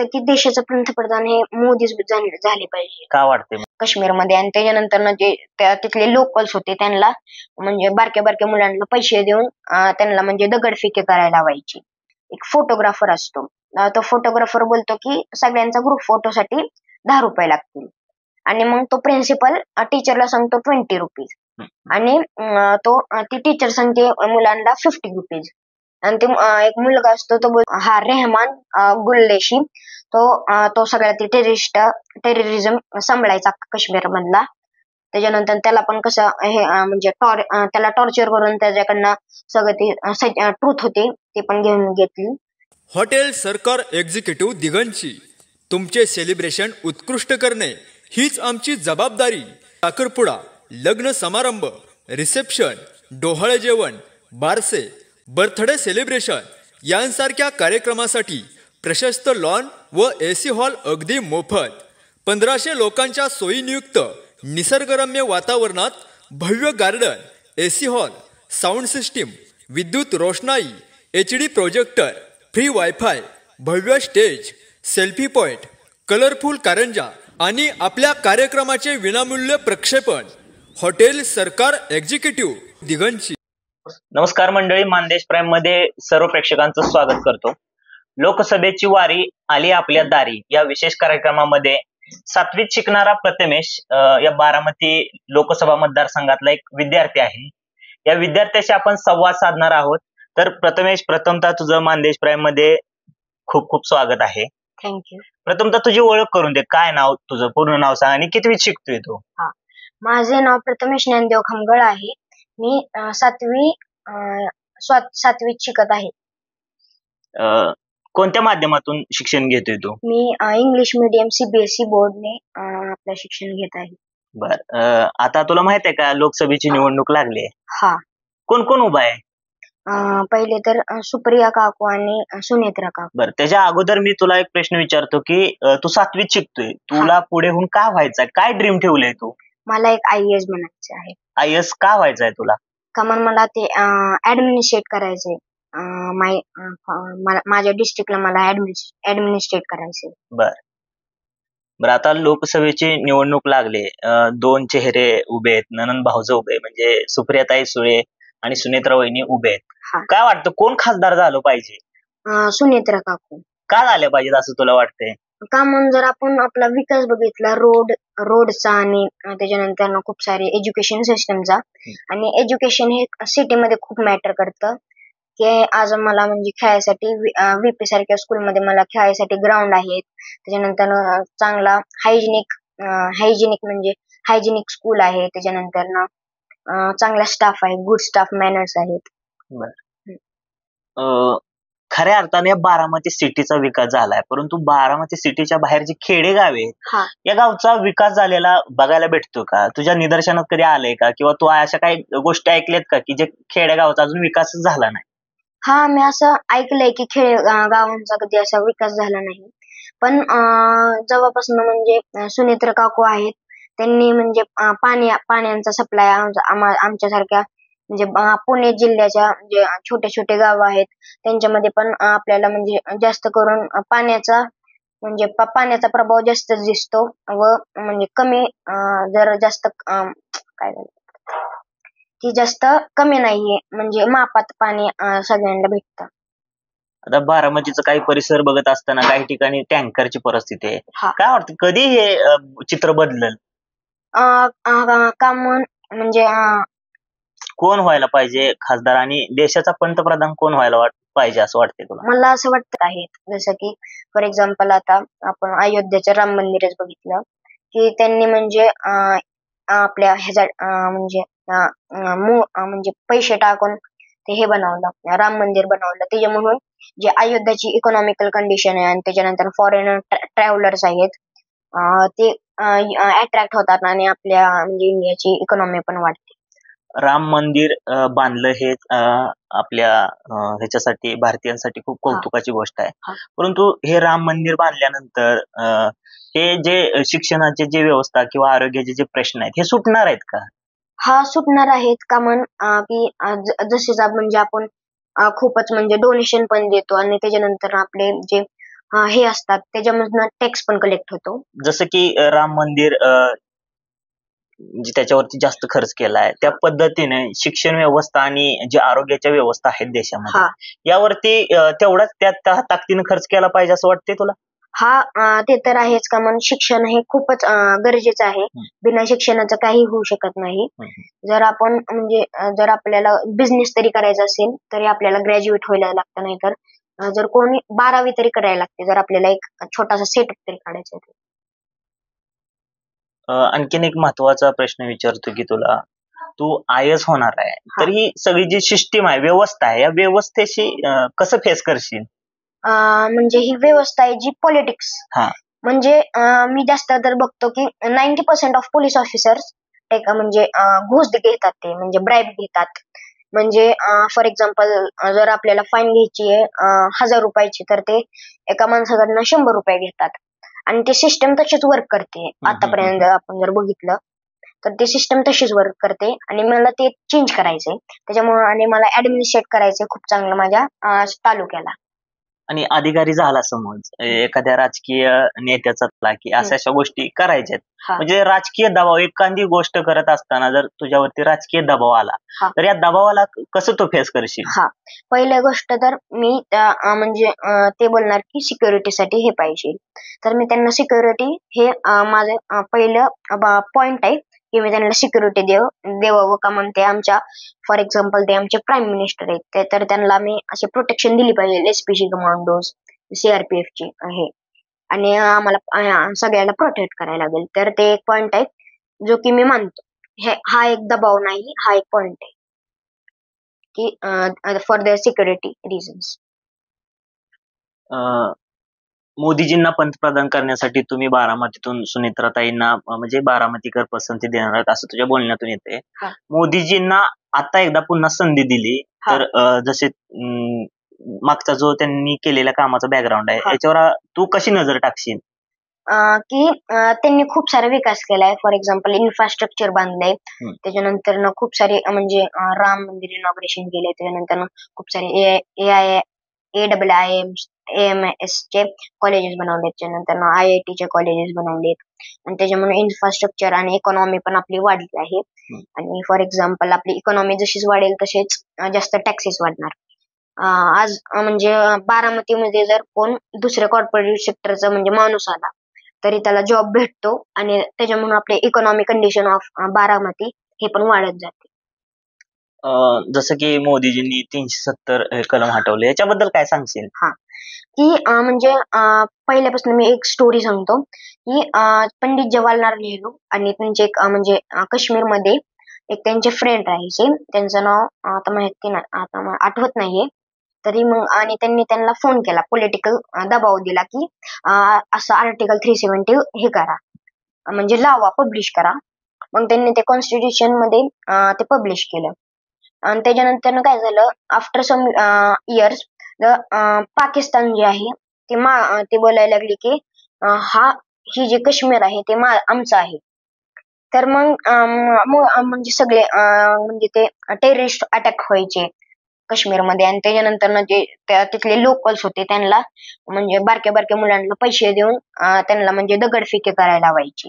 की देशाचं पंतप्रधान हे मोदीच झाले पाहिजे. का वाटते? काश्मीरमध्ये आणि त्याच्यानंतर जे तिथले लोकल्स होते त्यांना म्हणजे बारक्या बारक्या मुलांना पैसे देऊन त्यांना म्हणजे दगडफेकी करायला लावायची. एक फोटोग्राफर असतो, तो फोटोग्राफर बोलतो की सगळ्यांचा ग्रुप फोटोसाठी 10 रुपये लागतील आणि मग तो प्रिन्सिपल टीचरला सांगतो 20 रुपीज आणि ती टीचर सांगते मुलांना 50 रुपीज आणि ते एक मुलगा असतो तो हा रेहमान गुल्लेशी तो सगळ्यात टेररिझम सांभाळायचा काश्मीर मधला. त्याच्यानंतर त्याला पण कसं हे म्हणजे त्याला टॉर्चर करून त्याच्याकडनं सगळं ते ट्रूथ होते ते पण घेऊन घेतली. हॉटेल सरकार एक्झिक्युटिव्ह दिगंची तुमचे सेलिब्रेशन उत्कृष्ट करणे हीच आमची जबाबदारी. साखरपुडा, लग्न समारंभ, रिसेप्शन, डोहाळे जेवण, बारसे, बर्थडे सेलिब्रेशन यांसारख्या कार्यक्रमासाठी प्रशस्त लॉन व AC हॉल अगदी मोफत. 1500 लोकांच्या सोयीनियुक्त निसर्गरम्य वातावरणात भव्य garden, AC hall, sound system, विद्युत रोषणाई, HD प्रोजेक्टर, फ्री वायफाय, भव्य stage, selfie point, colourful Karanja आणि आपल्या कार्यक्रमाचे विनामूल्य प्रक्षेपण. हॉटेल सरकार एक्झिक्युटिव्ह दिगंची. नमस्कार मंडळी, मानदेश प्राईम मध्ये सर्व प्रेक्षकांचं स्वागत करतो. लोकसभेची वारी आली आपल्या दारी या विशेष कार्यक्रमामध्ये 7वीत शिकणारा प्रथमेश या बारामती लोकसभा मतदारसंघातला एक विद्यार्थी आहे. या विद्यार्थ्याशी आपण संवाद साधणार आहोत. तर प्रथमेश, प्रथमतः तुझं मानदेश प्राईम मध्ये खूप खूप स्वागत आहे. थँक्यू. प्रथमतः तुझी ओळख करून दे. काय नाव तुझं, पूर्ण नाव सांग आणि कितवीत शिकतोय तू? माझे नाव प्रथमेश ज्ञानदेव खामगळ आहे. मी 7वीत शिकत आहे. कोणत्या माध्यमातून शिक्षण घेतोय तू? मी इंग्लिश मीडियम CBSE बोर्डने आपलं शिक्षण घेत आहे. बर, आता तुला माहित आहे का लोकसभेची निवडणूक लागली? हा. कोण कोण उभा आहे? पहिले तर सुप्रिया काकू आणि सुनेत्रा काकू. बर, त्याच्या अगोदर मी तुला एक प्रश्न विचारतो की तू 7वीत शिकतोय, तुला पुढे होऊन काय व्हायचंय, काय ड्रीम ठेवलंय तू? मला एक IAS बनायचं आहे. IAS का व्हायचंय तुला? का मला ते ऍडमिनिस्ट्रेट करायचंय. माझ्या डिस्ट्रिक्टला मला ऍडमिनिस्ट्रेट करायचंय. बर, आता लोकसभेची निवडणूक लागले, 2 चेहरे उभे आहेत, ननंद भाऊजो उभे म्हणजे सुप्रियाताई सुळे आणि सुनेत्रा वहिनी उभे आहेत. काय वाटतं कोण खासदार झालं पाहिजे? सुनेत्रा काकू. का झाल्या पाहिजेत असं तुला वाटतंय? का म्हणून जर आपण आपला विकास बघितला रोडचा आणि त्याच्यानंतर खूप सारे एज्युकेशन सिस्टमचा, आणि एज्युकेशन हे सिटीमध्ये खूप मॅटर करतं. की आज मला म्हणजे खेळायसाठी VP सारख्या स्कूलमध्ये मला खेळायसाठी ग्राउंड आहेत. त्याच्यानंतर चांगला हायजिनिक स्कूल आहे. त्याच्यानंतर चांगला स्टाफ आहे, गुड स्टाफ मॅनर्स आहेत. खऱ्या अर्थाने बारामती सिटीचा विकास झालाय, परंतु बारामती सिटीच्या बाहेर जी खेडेगाव आहेत या गावचा विकास झालेला बघायला भेटतो का? तुझ्या निदर्शनात कधी आलंय का, किंवा तू अशा काही गोष्टी ऐकल्यात का की जे खेडेगावचा अजून विकास झाला नाही? हा, मी असं ऐकलंय की गावांचा कधी असा विकास झाला नाही. पण जेव्हापासून म्हणजे सुनेत्र काकू आहेत त्यांनी म्हणजे पाण्याचा सप्लाय आमच्यासारख्या म्हणजे पुणे जिल्ह्याच्या जे छोटे छोटे गाव आहेत त्यांच्यामध्ये पण आपल्याला म्हणजे जास्त करून पाण्याचा प्रभाव जास्त दिसतो व म्हणजे कमी जर जास्त काय झालं की जास्त कमी नाहीये, म्हणजे मापात पाणी सगळ्यांना भेटतं. आता बारामतीचं काही परिसर बघत असताना काही ठिकाणी टँकरची परिस्थिती आहे. काय वाटतं कधी हे चित्र बदलल? म्हणजे कोण व्हायला पाहिजे खासदार आणि देशाचा पंतप्रधान कोण व्हायला पाहिजे असं वाटतंय तुला? मला असं वाटतं आहे, जसं की फॉर एक्झाम्पल आता आपण अयोध्येचं राम मंदिरच बघितलं की त्यांनी म्हणजे आपल्या म्हणजे पैसे टाकून ते हे बनवलं, राम मंदिर बनवलं. त्याच्यामुळे जे अयोध्याची इकॉनॉमिकल कंडिशन आहे आणि त्याच्यानंतर फॉरेनर ट्रॅव्हलर्स आहेत ते अट्रॅक्ट होतात आणि आपल्या म्हणजे इंडियाची इकॉनॉमी पण वाढते. राम मंदिर बांधलं हे आपल्या ह्याच्यासाठी भारतीयांसाठी खूप कौतुकाची गोष्ट आहे. परंतु हे राम मंदिर बांधल्यानंतर हे जे शिक्षणाची जी व्यवस्था किंवा आरोग्याचे जे प्रश्न आहेत हे सुटणार आहेत का? हा, सुटणार आहेत. का की जसे म्हणजे आपण खूपच म्हणजे डोनेशन पण देतो आणि त्याच्यानंतर आपले जे हे असतात त्याच्यामधनं टॅक्स पण कलेक्ट होतो. जसं की राम मंदिर म्हणजे त्याच्यावरती जास्त खर्च केलाय, त्या पद्धतीने शिक्षण व्यवस्था आणि जी आरोग्याच्या व्यवस्था आहेत देशामध्ये हा यावरती तेवढाच त्या ताकदीने खर्च केला पाहिजे असं वाटतंय तुला? ते तर आहेच का म्हणून शिक्षण हे खूपच गरजेचं आहे. बिना शिक्षणाचं काही होऊ शकत नाही. जर आपण म्हणजे जर आपल्याला बिझनेस तरी करायचा असेल तरी आपल्याला ग्रॅज्युएट व्हायला लागतं, नाही तर जर कोणी 12वी तरी करायला लागते जर आपल्याला एक छोटासा सेटअप तरी काढायचा आहे. आणखीन एक महत्वाचा प्रश्न विचारतो की तुला, तू IAS होणार आहे, तर ही सगळी जी सिस्टीम आहे, व्यवस्था आहे, या व्यवस्थेशी कसं फेस करशील? म्हणजे ही व्यवस्था आहे जी पॉलिटिक्स हा म्हणजे मी जास्त तर बघतो की 90% ऑफ पोलीस ऑफिसर्स एक म्हणजे घूस घेतात, ते म्हणजे ब्राईब घेतात. म्हणजे फॉर एक्झाम्पल जर आपल्याला फाईन घ्यायची आहे 1000 रुपयाची तर ते एका माणसाकडनं 100 रुपये घेतात. आणि ती सिस्टम तशीच वर्क करते. आतापर्यंत आपण जर बघितलं तर ती सिस्टम तशीच वर्क करते आणि मला ते चेंज करायचंय. त्याच्यामुळे आणि मला ऍडमिनिस्ट्रेट करायचंय खूप चांगलं माझ्या तालुक्याला. आणि अधिकारी झाला समज एखाद्या राजकीय नेत्याचा की अशा अशा गोष्टी करायच्यात, म्हणजे राजकीय दबाव, एखादी गोष्ट करत असताना जर तुझ्यावरती राजकीय दबाव आला तर या दबावाला कसं तू फेस करशील? पहिली गोष्ट तर मी म्हणजे ते बोलणार की सिक्युरिटीसाठी हे पाहिजे, तर मी त्यांना सिक्युरिटी हे माझं पहिलं पॉइंट आहे की मी त्यांना सिक्युरिटी देवावं का म्हणते. आमच्या फॉर एक्झाम्पल ते आमचे प्राईम मिनिस्टर आहेत तर त्यांना मी असे प्रोटेक्शन दिली पाहिजे, एसपीजी कमांडोज, CRPF ची आहे, आणि आम्हाला सगळ्याला प्रोटेक्ट करायला लागेल. तर ते एक पॉइंट आहे जो की मी मानतो. हा एक दबाव नाही, हा एक पॉइंट आहे की फॉर द सिक्युरिटी रिझन्स. मोदीजींना पंतप्रधान करण्यासाठी तुम्ही बारामतीतून सुनेत्राताईंना म्हणजे बारामतीकर पसंती देणार आहेत असं तुझ्या बोलण्यातून येते. मोदीजींना आता एकदा पुन्हा संधी दिली तर जसे मागचा जो त्यांनी केलेल्या कामाचा बॅकग्राऊंड आहे याच्यावर तू कशी नजर टाकशील? की त्यांनी खूप सारा विकास केलाय. फॉर एक्झाम्पल इन्फ्रास्ट्रक्चर बांधलंय, त्याच्यानंतर खूप सारे म्हणजे राम मंदिर इनॉग्रेशन केले, त्याच्यानंतर खूप सारे AIIM AMS चे कॉलेजेस बनवलेत, त्याच्यानंतर IIT चे कॉलेजेस बनवलेत, आणि त्याच्यामुळे इन्फ्रास्ट्रक्चर आणि इकॉनॉमी पण आपली वाढली आहे. आणि फॉर एक्झाम्पल आपली इकॉनॉमी जशीच वाढेल तसेच जास्त टॅक्सेस वाढणार. आज म्हणजे बारामतीमध्ये जर कोण दुसऱ्या कॉर्पोरेट सेक्टरचा म्हणजे माणूस आला तरी त्याला जॉब भेटतो आणि त्याच्यामुळे आपले इकॉनॉमिक कंडिशन ऑफ बारामती हे पण वाढत जाते. जसं की मोदीजींनी 370 कलम हटवले, याच्याबद्दल काय सांगशील? की म्हणजे पहिल्यापासून मी एक स्टोरी सांगतो की पंडित जवाहरलाल नेहरू आणि त्यांचे एक म्हणजे काश्मीरमध्ये एक त्यांचे फ्रेंड राहायचे, त्यांचं नाव आता माहिती नाही, आता मला आठवत नाहीये. तरी मग आणि त्यांनी त्यांना फोन केला, पॉलिटिकल दबाव दिला की असं आर्टिकल 370 हे करा, म्हणजे लावा, पब्लिश करा. मग त्यांनी ते कॉन्स्टिट्यूशन मध्ये ते पब्लिश केलं. आणि त्याच्यानंतर काय झालं, आफ्टर सम इयर्स पाकिस्तान जे आहे ते बोलायला लागले की ही जे काश्मीर आहे ते आमचं आहे. तर मग म्हणजे सगळे म्हणजे ते टेररिस्ट अटॅक व्हायचे काश्मीरमध्ये, आणि त्याच्यानंतर जे तिथले लोकल्स होते त्यांना म्हणजे बारक्या बारक्या मुलांना पैसे देऊन त्यांना म्हणजे दगडफेकी करायला लावायची.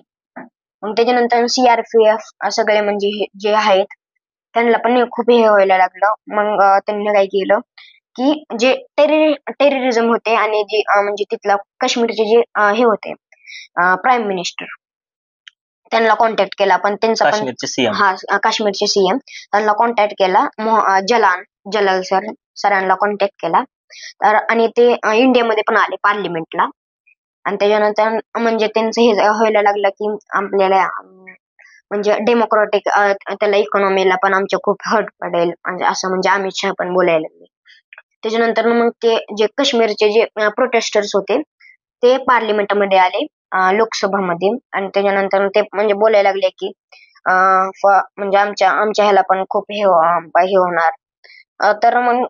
मग त्याच्यानंतर CRPF सगळे म्हणजे जे आहेत त्यांना पण खूप हे व्हायला लागलं. मग त्यांनी काय केलं की जे टेररिझम होते आणि जे म्हणजे तिथला काश्मीरचे जे हे होते प्राईम मिनिस्टर त्यांना कॉन्टॅक्ट केला, पण त्यांचा पण काश्मीरचे CM त्यांना कॉन्टॅक्ट केला, जलाल सरांना कॉन्टॅक्ट केला. तर आणि ते इंडियामध्ये पण आले पार्लिमेंटला, आणि त्याच्यानंतर म्हणजे त्यांचं हे व्हायला लागलं की आपल्याला म्हणजे डेमोक्रॅटिक त्याला इकॉनॉमीला पण आमच्या खूप हर्ट पडेल म्हणजे असं म्हणजे अमित शहा पण बोलायला लागले. त्याच्यानंतर मग ते जे काश्मीरचे जे प्रोटेस्टर्स होते ते पार्लिमेंटमध्ये आले, लोकसभामध्ये, आणि त्याच्यानंतर ते म्हणजे बोलायला लागले की म्हणजे आमच्या ह्याला पण खूप हे होणार. तर मग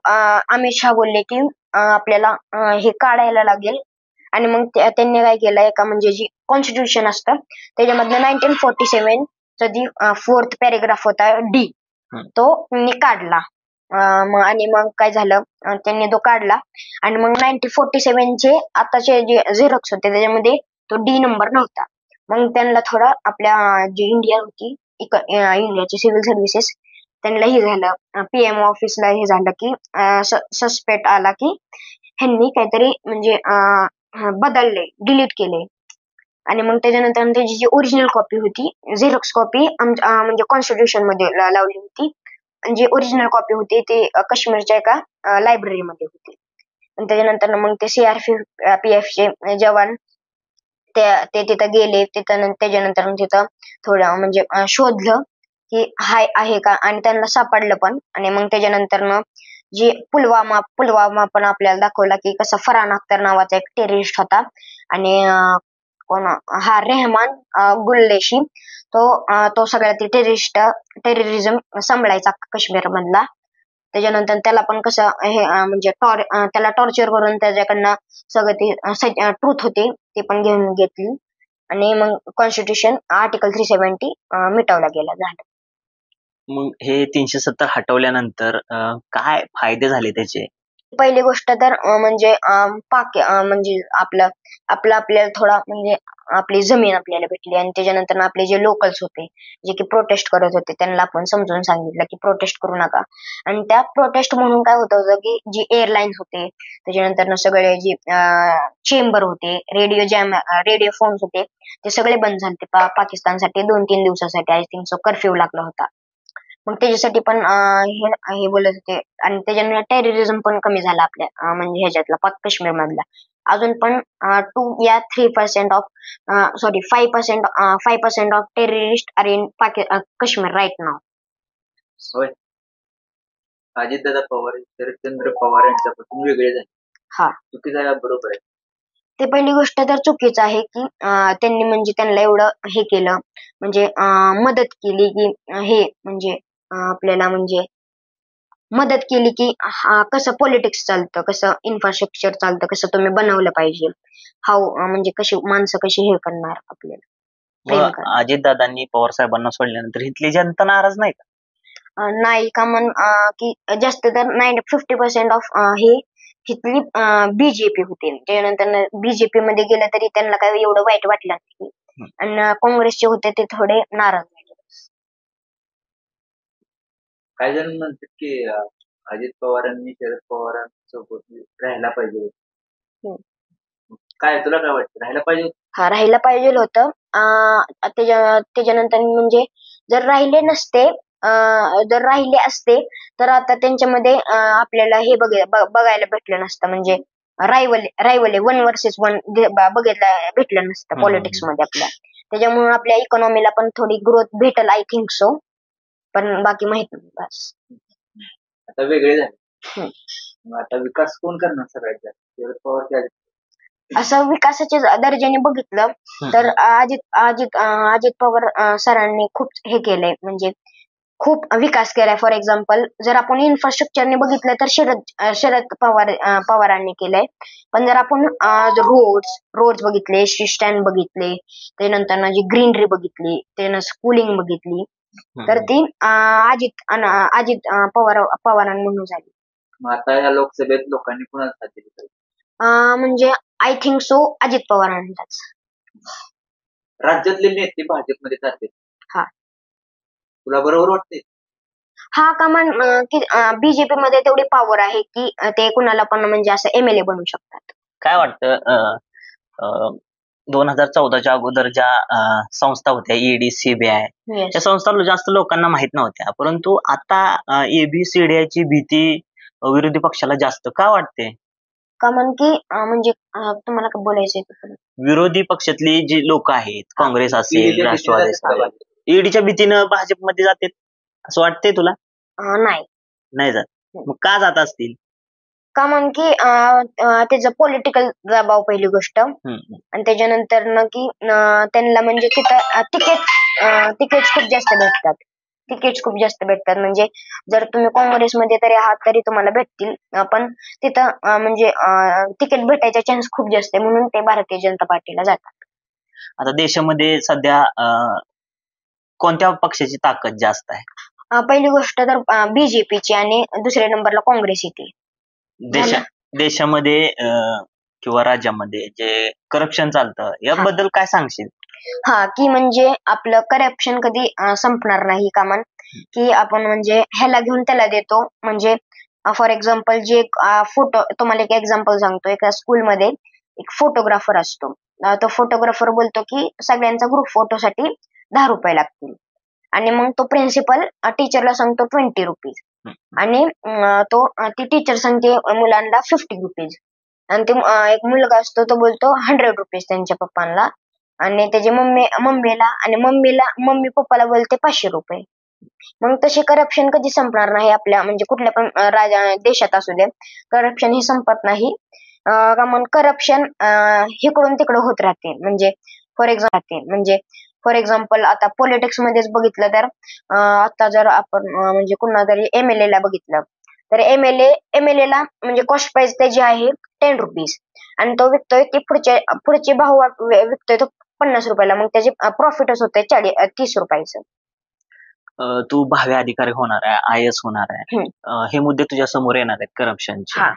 अमित शहा बोलले की आपल्याला हे काढायला लागेल, आणि मग त्यांनी काय केलं, एका म्हणजे जी कॉन्स्टिट्यूशन असतं त्याच्यामधलं 1947 चा जी 4th पॅरेग्राफ होता D तो मी काढला, मग आणि मग काय झालं, त्यांनी तो काढला आणि मग 1947 चे आताचे जे झेरॉक्स होते त्याच्यामध्ये तो डी नंबर नव्हता. मग त्यांना थोडं आपल्या जी इंडिया होती इंडियाची सिव्हिल सर्व्हिसेस त्यांना हे झालं, पीएम ऑफिसला हे झालं की सस्पेक्ट आला की ह्यांनी काहीतरी म्हणजे बदलले, डिलीट केले. आणि मग त्याच्यानंतर त्याची जी ओरिजिनल कॉपी होती, झेरॉक्स कॉपी म्हणजे कॉन्स्टिट्यूशन मध्ये लावली होती. आणि जी ओरिजिनल कॉपी होती ती काश्मीरच्या एका लायब्ररीमध्ये होती. आणि त्याच्यानंतर मग ते CRPF चे जवान ते तिथं गेले. त्याच्यानंतर तिथं थोडं म्हणजे शोधलं की हाय आहे का, आणि त्यांना सापडलं पण. आणि मग त्याच्यानंतर जी पुलवामा पण आपल्याला दाखवला की कसा फरहान अख्तर नावाचा एक टेररिस्ट होता. आणि कोण हा रेहमान गुल्लेशी तो सगळ्यात टेररिझम सांभाळायचा काश्मीर मधला. त्याच्यानंतर त्याला पण कसं हे म्हणजे त्याला टॉर्चर करून त्याच्याकडनं सगळं ते ट्रूथ होते ते पण घेऊन घेतली. आणि मग कॉन्स्टिट्यूशन आर्टिकल 370 मिटवला गेला झालं. मग हे 370 हटवल्यानंतर काय फायदे झाले त्याचे? पहिली गोष्ट तर म्हणजे म्हणजे आपल्याला थोडा म्हणजे आपली जमीन आपल्याला भेटली. आणि त्याच्यानंतर आपले जे लोकल्स होते जे की प्रोटेस्ट करत होते त्यांना आपण समजून सांगितलं की प्रोटेस्ट करू नका. आणि त्या प्रोटेस्ट म्हणून काय होतं की जी एअरलाईन होते, त्याच्यानंतर सगळे जे चेंबर होते, रेडिओ फोन्स होते ते सगळे बंद झाले पाकिस्तानसाठी 2-3 दिवसासाठी. आय थिंक सो कर्फ्यू लागला होता. मग त्याच्यासाठी पण हे बोलत होते. आणि त्याच्यामुळे टेररिझम पण कमी झाला आपल्या म्हणजे ह्याच्यातला काश्मीर मधला. अजून पण 2 या 3% off 5% off terrorist are in Kashmir right now. होय. अजितदादा पवार शरदचंद्र पवार यांच्यापासून वेगळे झाले. हा, चुकीचं आहे बरोबर आहे? ते पहिली गोष्ट तर चुकीचं आहे की त्यांनी म्हणजे त्यांना एवढं हे केलं, म्हणजे मदत केली की हे म्हणजे आपल्याला म्हणजे मदत केली की कसं पॉलिटिक्स चालतं, कसं इन्फ्रास्ट्रक्चर चालतं, कसं तुम्ही बनवलं पाहिजे, म्हणजे कशी माणसं कशी हे करणार आपल्याला प्रेम मग करणार. अजितदादांनी पवार साहेबांना सोडल्यानंतर इथली जनता नाराज नाही का? नाही का की जास्त तर 50% ऑफ हे इथली बीजेपी होते. त्यानंतर बीजेपी मध्ये गेलं तरी त्यांना काही एवढं वाईट वाटलं नाही. आणि काँग्रेसचे होते ते थोडे नाराज झाले. काही जण म्हणतात की अजित पवारांनी शरद पवारांसोबत राहायला पाहिजे. काय तुला काय वाटतं, राहायला पाहिजे? हा, राहायला पाहिजे होतं. त्याच्यानंतर म्हणजे जर राहिले असते तर आता त्यांच्यामध्ये आपल्याला हे बघायला भेटलं नसतं. म्हणजे रायवल 1 वर्सेस 1 बघायला भेटलं नसतं पॉलिटिक्स मध्ये आपल्या. त्याच्यामुळे आपल्या इकॉनॉमीला पण थोडी ग्रोथ भेटल आय थिंक सो. पण बाकी माहित नाही बस. आता वेगळे झाले. मग आता विकास कोण करणार सगळ्यात जास्त, शरद पवार की अजित? असं विकासाच्या दर्जाने बघितलं तर अजित पवार सरांनी खूप हे केलंय, म्हणजे खूप विकास केलाय. फॉर एक्झाम्पल जर आपण इन्फ्रास्ट्रक्चरने बघितलं तर शरद पवारांनी केलंय. पण जर आपण रोड्स बघितले, एसटी स्टँड बघितले, त्यानंतर जी ग्रीनरी बघितली, त्यानं स्कूलिंग बघितली, तर ती अजित पवारांमधून झाली. मग आता या लोकसभेत लोकांनी कुणाला साथ दिली पाहिजे? म्हणजे आय थिंक सो अजित पवारांचाच. राज्यातले नेते भाजपमध्ये जाते, हा, तुला बरोबर वाटते? हा, का की बीजेपी मध्ये तेवढी पॉवर आहे की ते कुणाला पण म्हणजे असं MLA बनवू शकतात. काय वाटतं 2014च्या अगोदर ज्या संस्था होत्या ED, CBI, Yes. त्या संस्था जास्त लोकांना माहित नव्हत्या, परंतु आता ABCDI ची भीती विरोधी पक्षाला जास्त का वाटते? का की म्हणजे तुम्हाला काय बोलायचंय? विरोधी पक्षातली जी लोक आहेत, काँग्रेस असेल, ED च्या राष्ट्रवादी भीतीने असेल, EDच्या भीतीनं भाजपमध्ये जाते असं वाटतंय तुला? नाही जात. मग का जात असतील? का की त्याचं पॉलिटिकल दबाव पहिली गोष्ट. आणि त्याच्यानंतर की त्यांना म्हणजे तिथं तिकीट खूप जास्त भेटतात. म्हणजे जर तुम्ही काँग्रेसमध्ये तरी आहात तरी तुम्हाला भेटतील, पण तिथं म्हणजे तिकीट भेटायचा चान्स खूप जास्त आहे, म्हणून ते भारतीय जनता पार्टीला जातात. आता देशामध्ये सध्या कोणत्या पक्षाची ताकद जास्त आहे? पहिली गोष्ट तर बीजेपीची आणि दुसऱ्या नंबरला काँग्रेस येते. देशामध्ये किंवा राज्यामध्ये जे करप्शन चालतं याबद्दल काय सांगशील? की म्हणजे आपलं करप्शन कधी संपणार नाही कामान, की आपण म्हणजे ह्याला घेऊन त्याला देतो. म्हणजे फॉर एक्झाम्पल जे फोटो, तुम्हाला एक एक्झाम्पल सांगतो. एका स्कूलमध्ये एक फोटोग्राफर असतो. तो फोटोग्राफर बोलतो की सगळ्यांचा ग्रुप फोटोसाठी 10 रुपये लागतील, आणि मग तो प्रिन्सिपल टीचरला सांगतो 20 रुपीज, आणि ती टीचर सांगते मुलांना 50 रुपीज, आणि ते एक मुलगा असतो तो बोलतो 100 रुपीज त्यांच्या पप्पांना, आणि त्याची मम्मी पप्पाला बोलते 500 रुपये. मग तसे करप्शन कधी संपणार नाही आपल्या, म्हणजे कुठल्या पण देशात असू दे, करप्शन हे संपत नाही. करप्शन इकडून तिकडं होत राहते. म्हणजे फॉर एक्झाम्पल आता पॉलिटिक्स मध्येच बघितलं तर आता जर आपण म्हणजे कुणा तरी MLA ला बघितलं तर MLA ला म्हणजे कॉस्ट प्राइस त्याची आहे 10 रुपीज, आणि तो विकतोय की पुढचे भाव विकतोय तो 50 रुपयाला. मग त्याचे प्रॉफिटच होते 30 रुपयाचं. तू भावी अधिकारी होणार आहे, IAS होणार आहे, हे मुद्दे तुझ्या समोर येणार आहेत करप्शनचे.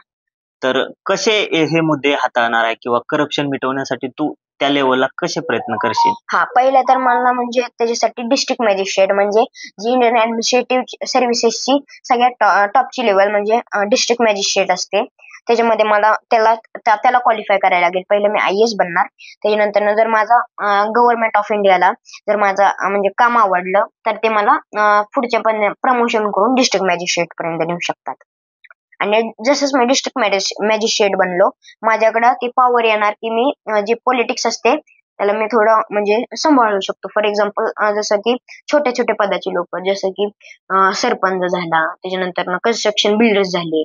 तर कसे हे मुद्दे हाताळणार आहे किंवा करप्शन मिटवण्यासाठी तू त्या लेवलला कसे प्रयत्न करशील? पहिलं तर मला म्हणजे त्याच्यासाठी डिस्ट्रिक्ट मॅजिस्ट्रेट, म्हणजे जी इंडियन ऍडमिनिस्ट्रेटिव्ह सर्व्हिसेसची सगळ्यात टॉपची लेवल म्हणजे डिस्ट्रिक्ट मॅजिस्ट्रेट असते. त्याच्यामध्ये मला त्याला क्वालिफाय करायला लागेल. पहिलं मी IAS बनणार. त्याच्यानंतर जर माझा गव्हर्नमेंट ऑफ इंडियाला जर माझा म्हणजे काम आवडलं तर ते मला पुढच्या पण प्रमोशन करून डिस्ट्रिक्ट मॅजिस्ट्रेट पर्यंत नेऊ शकतात. आणि जसंच मी डिस्ट्रिक्ट मॅजिस्ट्रेट बनलो, माझ्याकडे ती पॉवर येणार की मी जे पॉलिटिक्स असते त्याला मी थोडं म्हणजे सांभाळू शकतो. फॉर एक्झाम्पल जसं की छोट्या छोट्या पदाची लोक, जसं की सरपंच झाला, त्याच्यानंतर कन्स्ट्रक्शन बिल्डर्स झाले,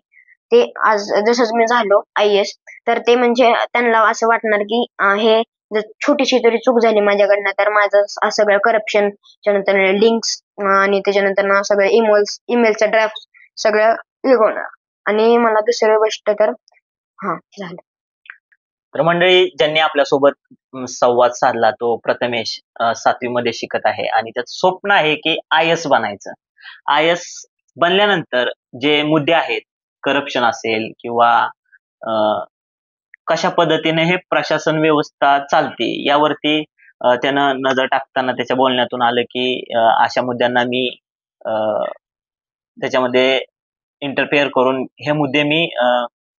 ते आज जसंच मी झालो IAS, तर ते म्हणजे त्यांना असं वाटणार की हे जर छोटीशी तरी चूक झाली माझ्याकडनं तर माझं सगळं करप्शन, त्याच्यानंतर लिंक्स, आणि त्याच्यानंतर सगळं ईमेलचं ड्राफ्ट सगळं होणार. आणि मला दुसरी गोष्ट तर झालं. तर मंडळी, ज्यांनी आपल्यासोबत संवाद साधला तो प्रथमेश 7वी मध्ये शिकत आहे आणि त्याचं स्वप्न आहे की IAS बनायचं. IAS बनल्यानंतर जे मुद्दे आहेत, करप्शन असेल किंवा कशा पद्धतीने हे प्रशासन व्यवस्था चालते यावरती त्यानं नजर टाकताना त्याच्या बोलण्यातून आलं की अशा मुद्द्यांना मी त्याच्यामध्ये इंटरफेअर करून हे मुद्दे मी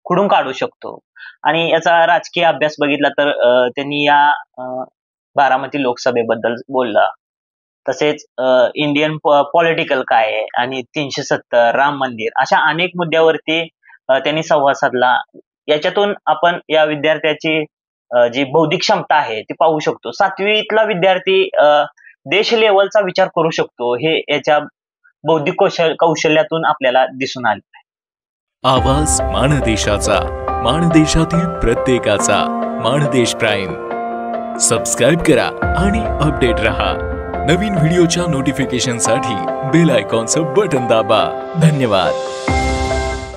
खुडून काढू शकतो. आणि याचा राजकीय अभ्यास बघितला तर त्यांनी या बारामती लोकसभेबद्दल बोलला. तसेच इंडियन पॉलिटिकल काय आहे आणि 370 राम मंदिर अशा अनेक मुद्द्यावरती त्यांनी संवाद साधला. याच्यातून आपण या विद्यार्थ्याची जी बौद्धिक क्षमता आहे ती पाहू शकतो. 7वीतला विद्यार्थी देश लेवलचा विचार करू शकतो हे याच्या बौद्धिक कौशल्यातून आपल्याला दिसून आले. आवाज माणदेशाचा, माणदेशातील प्रत्येकाचा. माणदेश प्राईम सबस्क्राईब करा आणि अपडेट रहा. नवीन व्हिडिओच्या नोटिफिकेशनसाठी बेल आयकॉनचं बटन दाबा. धन्यवाद.